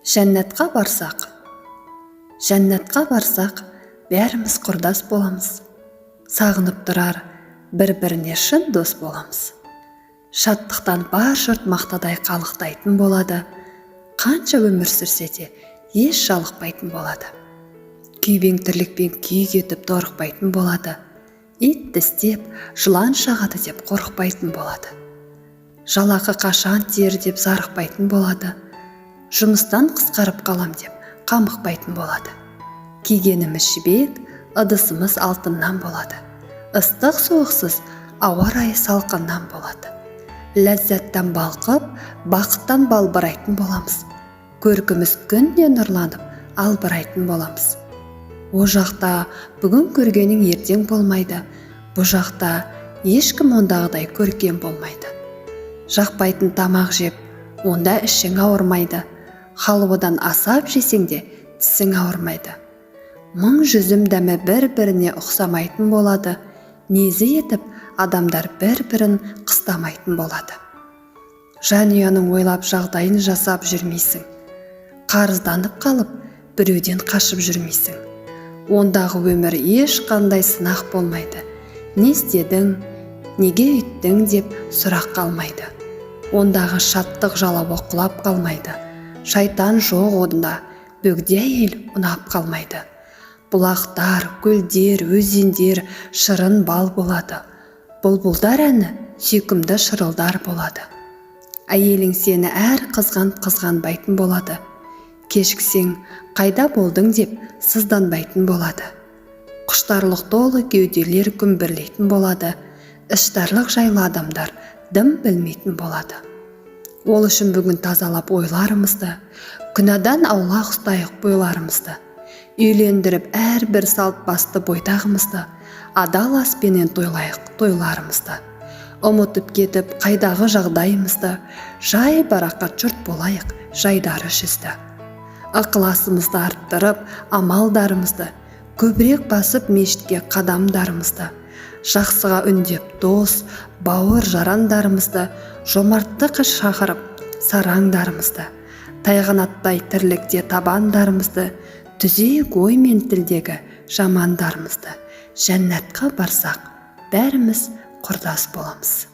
Жәннатқа барсақ, бәріміз құрдас боламыз. Сағынып тұрар, бір-біріне шын дос боламыз. Шаттықтан бар жұрт мақтадай қалықтайтын болады. Қанша өмір сүрсе де, еш жалықпайтын болады. Күйбең тірлікпен күй кетіп торықпайтын болады. Ит тістеп, жылан шағады деп қорықпайтын болады. Жалақы қашан тиер деп зарықпайтын болады. Жұмыстан қысқарып қалам деп қамықпайтын болады. Кигеніміз жібек, ыдысымыз алтыннан болады. Ыстық суықсыз ауа райы салқыннан болады. Ләззаттан балқып, бақыттан балбырайтын боламыз. Көркіміз күнде нұрланып, албырайтын боламыз. О жақта бүгін көргенің ертең болмайды. Бұ жақта ешкім ондағыдай көркем болмайды. Жақпайтын тамақ жеп, онда ішің ауырмайды. Халуадан асап жесең де тісің ауырмайды. Мың жүзім дәмі бір-біріне ұқсамайтын болады. Мезі етіп, адамдар бір-бірін қыстамайтын болады. Жанұяның ойлап жағдайын жасап жүрмейсің. Қарызданып қалып, біреуден қашып жүрмейсің. Ондағы өмір ешқандай сынақ болмайды. Не істедің, неге үйттің деп сұрақ қалмайды. Ондағы шаттық жалап оқылап қалмайды. Шайтан жоқ онда, бөгде әйел ұнап қалмайды. Бұлақтар, көлдер, өзендер шырын бал болады. Бұлбұлдар әні сүйкімді шырылдар болады. Әйелің сені әр қызғанбайтын болады. Кешіксең, қайда болдың деп сызданбайтын болады. Құштарлық толы кеуделер күмбірлейтін болады. Іштарлық жайлы адамдар дым білмейтін болады. Ол үшін бүгін тазалап ойларымызды, күнәдан аулақ ұстайық бойларымызды. Үйлендіріп әрбір салт басты бойдағымызды, адал аспенен тойлайық тойларымызды. Ұмытып кетіп қайдағы жағдайымызды, жай барақат жұрт болайық жайдары жүзді. Ықыласымызды арттырып амалдарымызды, көбірек басып мешітке қадамдарымызды, жақсыға үндеп дос, бауыр жарандарымызды, жомарттық шақырып сараңдарымызды, тайғанаттай тірлікте табандарымызды, түзек ой мен тілдегі жамандарымызды. Жәннатқа барсақ, бәріміз құрдас боламыз.